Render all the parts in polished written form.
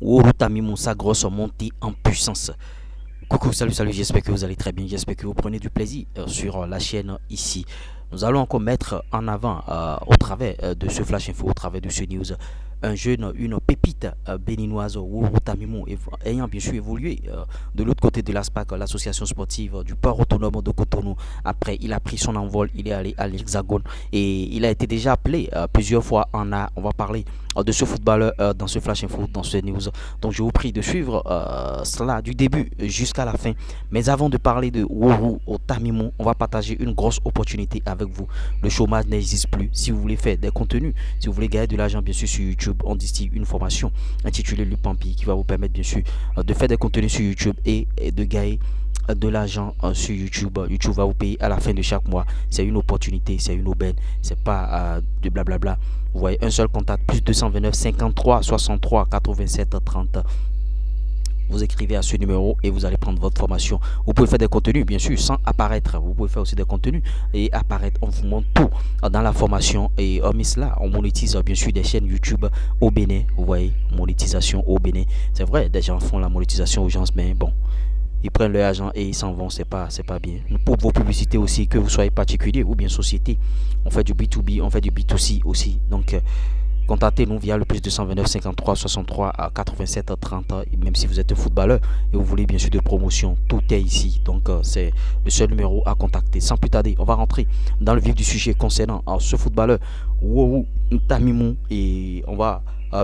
Woro Tamimon, sa grosse montée en puissance. Coucou, salut, j'espère que vous allez très bien, j'espère que vous prenez du plaisir sur la chaîne ici. Nous allons encore mettre en avant au travers de ce flash info, au travers de ce news, un jeune, une pépite béninoise, Woro Tamimon, ayant bien sûr évolué de l'autre côté de l'ASPAC, l'association sportive du port autonome de Cotonou. Après, il a pris son envol, il est allé à l'Hexagone et il a été déjà appelé plusieurs fois on va parler de ce footballeur dans ce flash info, dans ce news. Donc je vous prie de suivre cela du début jusqu'à la fin. Mais avant de parler de Woro Tamimon, on va partager une grosse opportunité avec vous. Le chômage n'existe plus. Si vous voulez faire des contenus, si vous voulez gagner de l'argent bien sûr sur YouTube, on distille une formation intitulée Lupampi qui va vous permettre bien sûr de faire des contenus sur YouTube et de gagner de l'argent sur YouTube. YouTube va vous payer à la fin de chaque mois. C'est une opportunité, c'est une aubaine, c'est pas de blablabla. Vous voyez, un seul contact, plus 229 53 63 87 30. Vous écrivez à ce numéro et vous allez prendre votre formation. Vous pouvez faire des contenus, bien sûr, sans apparaître. Vous pouvez faire aussi des contenus et apparaître. On vous montre tout dans la formation. Et hormis cela, on monétise bien sûr des chaînes YouTube au Bénin. Vous voyez, monétisation au Bénin. C'est vrai, des gens font la monétisation aux gens, mais bon, ils prennent leur argent et ils s'en vont, c'est pas bien. Pour vos publicités aussi, que vous soyez particulier ou bien société, on fait du B2B, on fait du B2C aussi. Donc contactez-nous via le plus 229 53 63 à 87 30. Même si vous êtes un footballeur et vous voulez bien sûr de promotion, tout est ici. Donc c'est le seul numéro à contacter. Sans plus tarder, on va rentrer dans le vif du sujet concernant ce footballeur Woro Tamimon et on va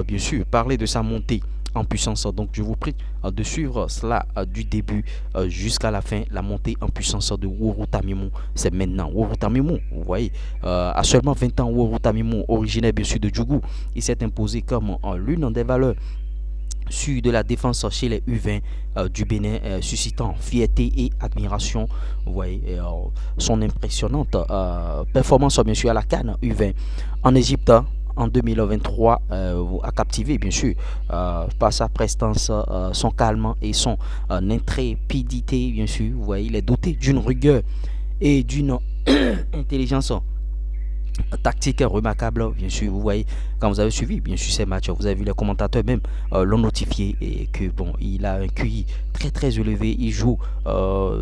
bien sûr parler de sa montée en puissance. Donc je vous prie de suivre cela du début jusqu'à la fin. La montée en puissance de Woro Tamimon, c'est maintenant. Woro Tamimon, vous voyez, à seulement 20 ans, Woro Tamimon, originaire bien sûr de Djougou, il s'est imposé comme l'une des valeurs sûres de la défense chez les U20 du Bénin, suscitant fierté et admiration. Vous voyez son impressionnante performance bien sûr à la CAN U20 en Égypte en 2023 a captivé bien sûr par sa prestance, son calme et son intrépidité bien sûr. Vous voyez, il est doté d'une rigueur et d'une intelligence tactique remarquable bien sûr. Vous voyez, quand vous avez suivi bien sûr ces matchs, vous avez vu les commentateurs même l'ont notifié et que bon, il a un QI très élevé. Il joue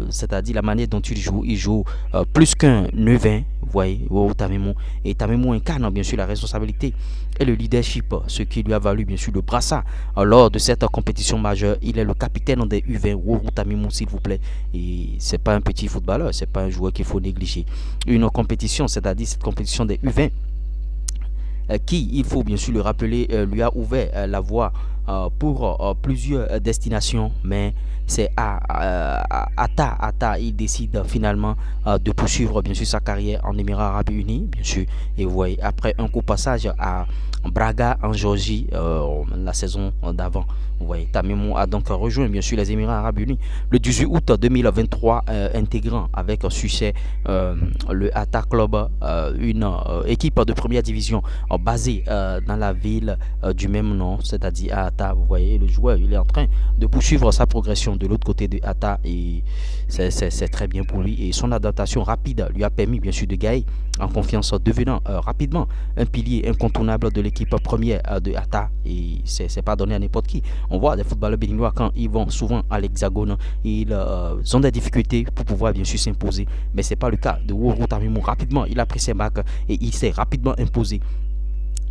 c'est-à-dire la manière dont il joue plus qu'un 9-20. Vous voyez, Tamimon, et Tamimon incarne bien sûr la responsabilité et le leadership, ce qui lui a valu bien sûr le brassard lors de cette compétition majeure. Il est le capitaine des U20. Woro Tamimon, s'il vous plaît, et c'est pas un petit footballeur, c'est pas un joueur qu'il faut négliger. Une compétition, c'est-à-dire cette compétition des U20 qui, il faut bien sûr le rappeler, lui a ouvert la voie pour plusieurs destinations, mais c'est à Ata, il décide finalement de poursuivre bien sûr sa carrière en Émirats Arabes Unis, bien sûr. Et vous voyez, après un court passage à Braga en Géorgie la saison d'avant, vous voyez, Tamimon a donc rejoint bien sûr les Émirats Arabes Unis le 18 août 2023, intégrant avec succès le Ata Club, une équipe de première division basée dans la ville du même nom, c'est-à-dire à Ata. Vous voyez, le joueur il est en train de poursuivre sa progression de l'autre côté de Ata et c'est très bien pour lui. Et son adaptation rapide lui a permis bien sûr de gagner en confiance, devenant rapidement un pilier incontournable de l'équipe première de Ata. Et c'est pas donné à n'importe qui. On voit des footballeurs béninois quand ils vont souvent à l'Hexagone, ils ont des difficultés pour pouvoir bien sûr s'imposer, mais c'est pas le cas de Woro Tamimon. Rapidement il a pris ses marques et il s'est rapidement imposé.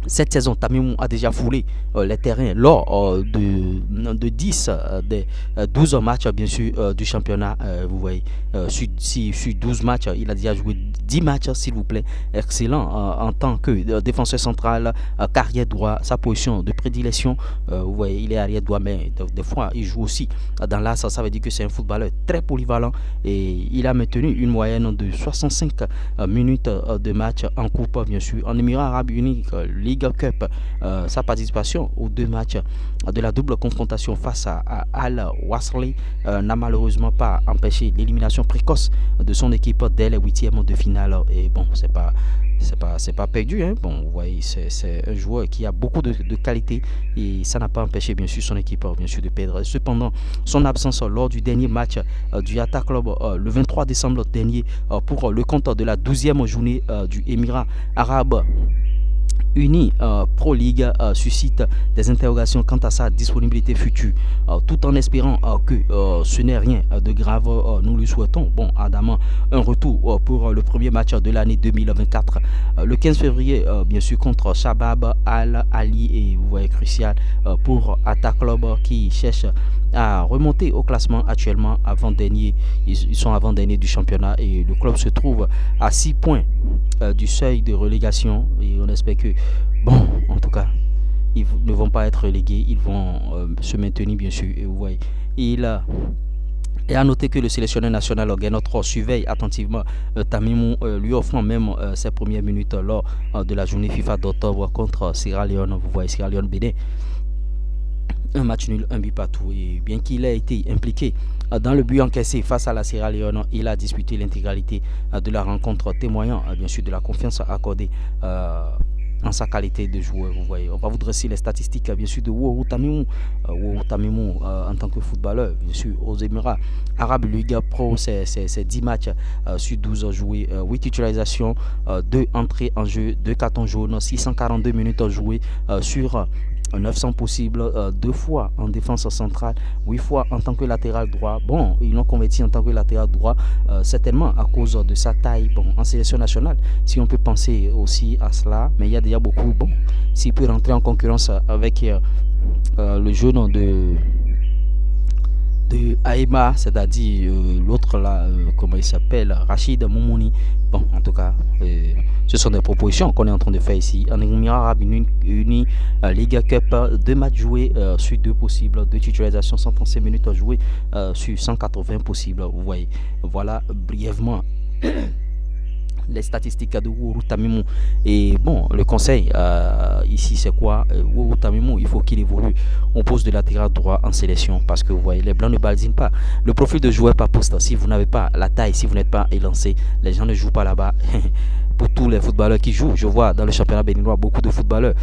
Cette saison, Tamimon a déjà foulé les terrains lors de 10 des 12 matchs bien sûr du championnat. Vous voyez, sur 12 matchs, il a déjà joué 10 matchs, s'il vous plaît. Excellent en tant que défenseur central, carrière droit, sa position de prédilection. Vous voyez, il est arrière droit, mais des fois, il joue aussi dans l'axe. Ça veut dire que c'est un footballeur très polyvalent et il a maintenu une moyenne de 65 minutes de match en coupe, bien sûr, en Émirats Arabes Unis, Ligue Cup. Sa participation aux deux matchs de la double confrontation face à Al Wasli n'a malheureusement pas empêché l'élimination précoce de son équipe dès les huitièmes de finale. Et bon, c'est pas perdu, hein. Bon, vous voyez, c'est un joueur qui a beaucoup de qualité et ça n'a pas empêché bien sûr son équipe bien sûr de perdre. Cependant, son absence lors du dernier match du Ata Club le 23 décembre dernier pour le compte de la 12e journée du Émirat Arabe Uni Pro League suscite des interrogations quant à sa disponibilité future, tout en espérant que ce n'est rien de grave. Nous lui souhaitons, bon, Adama, un retour pour le premier match de l'année 2024, le 15 février, bien sûr, contre Shabab Al-Ali, et vous voyez, crucial pour Attack Club qui cherche à remonter au classement actuellement avant-dernier. Ils sont avant-dernier du championnat et le club se trouve à 6 points du seuil de relégation, et on espère que, bon, en tout cas, ils ne vont pas être relégués, ils vont se maintenir, bien sûr. Et vous voyez, et à noter que le sélectionneur national Genotro surveille attentivement Tamimou, lui offrant même ses premières minutes lors de la journée FIFA d'octobre contre Sierra Leone. Vous voyez, Sierra Leone Bénin, un match nul, un but partout. Et bien qu'il ait été impliqué dans le but encaissé face à la Sierra Leone, il a disputé l'intégralité de la rencontre, témoignant bien sûr de la confiance accordée en sa qualité de joueur. Vous voyez, on va vous dresser les statistiques bien sûr de Woro Tamimou. En tant que footballeur, bien sûr, aux Émirats Arabes, Liga Pro, c'est 10 matchs sur 12 joués, 8 titularisations, 2 entrées en jeu, 2 cartons jaunes, 642 minutes jouées sur 900 possibles, 2 fois en défense centrale, 8 fois en tant que latéral droit. Bon, ils l'ont converti en tant que latéral droit, certainement à cause de sa taille. Bon, en sélection nationale, si on peut penser aussi à cela, mais il y a déjà beaucoup. Bon, s'il peut rentrer en concurrence avec le jeune de Aïma, c'est-à-dire l'autre là, comment il s'appelle, Rachid Moumouni. Bon, en tout cas, ce sont des propositions qu'on est en train de faire ici. En Émirats Arabes Unis, Liga Cup, 2 matchs joués sur 2 possibles, 2 titularisations, 135 minutes jouées sur 180 possibles. Vous voyez, voilà brièvement les statistiques de Woro Tamimou. Et bon, le conseil ici c'est quoi? Woro Tamimou, il faut qu'il évolue au poste de latéral droit en sélection, parce que vous voyez, les blancs ne badinent pas. Le profil de joueur par poste, si vous n'avez pas la taille, si vous n'êtes pas élancé, les gens ne jouent pas là-bas. Pour tous les footballeurs qui jouent, je vois dans le championnat béninois beaucoup de footballeurs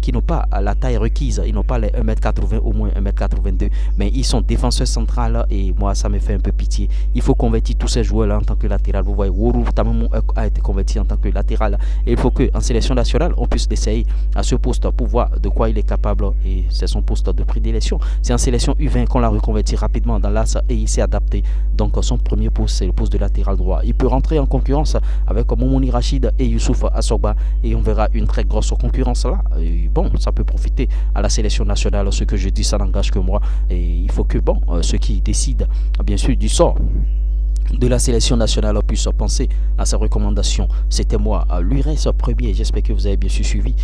qui n'ont pas la taille requise, ils n'ont pas les 1m80, au moins 1m82, mais ils sont défenseurs centrales, et moi ça me fait un peu pitié. Il faut convertir tous ces joueurs là en tant que latéral. Vous voyez, Woro Tamimou a été converti en tant que latéral, et il faut qu'en sélection nationale on puisse l'essayer à ce poste pour voir de quoi il est capable, et c'est son poste de prédilection. C'est en sélection U20 qu'on l'a reconverti rapidement dans l'AS et il s'est adapté. Donc son premier poste, c'est le poste de latéral droit. Il peut rentrer en concurrence avec Moumouni Rachid et Youssouf Assogba, et on verra une très grosse concurrence là. Et bon, ça peut profiter à la sélection nationale. Ce que je dis, ça n'engage que moi, et il faut que bon, ceux qui décident bien sûr du sort de la sélection nationale puissent penser à sa recommandation. C'était moi, l'URS premier. J'espère que vous avez bien sûr suivi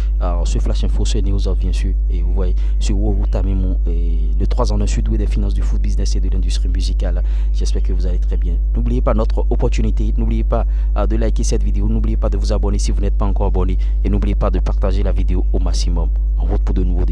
ce Flash Info, ce News bien sûr. Et vous voyez, sur Woro Tamimou, le 3 ans sud-ouest des finances, du foot business et de l'industrie musicale. J'espère que vous allez très bien. N'oubliez pas notre opportunité. N'oubliez pas de liker cette vidéo. N'oubliez pas de vous abonner si vous n'êtes pas encore abonné. Et n'oubliez pas de partager la vidéo au maximum. En route pour de nouveaux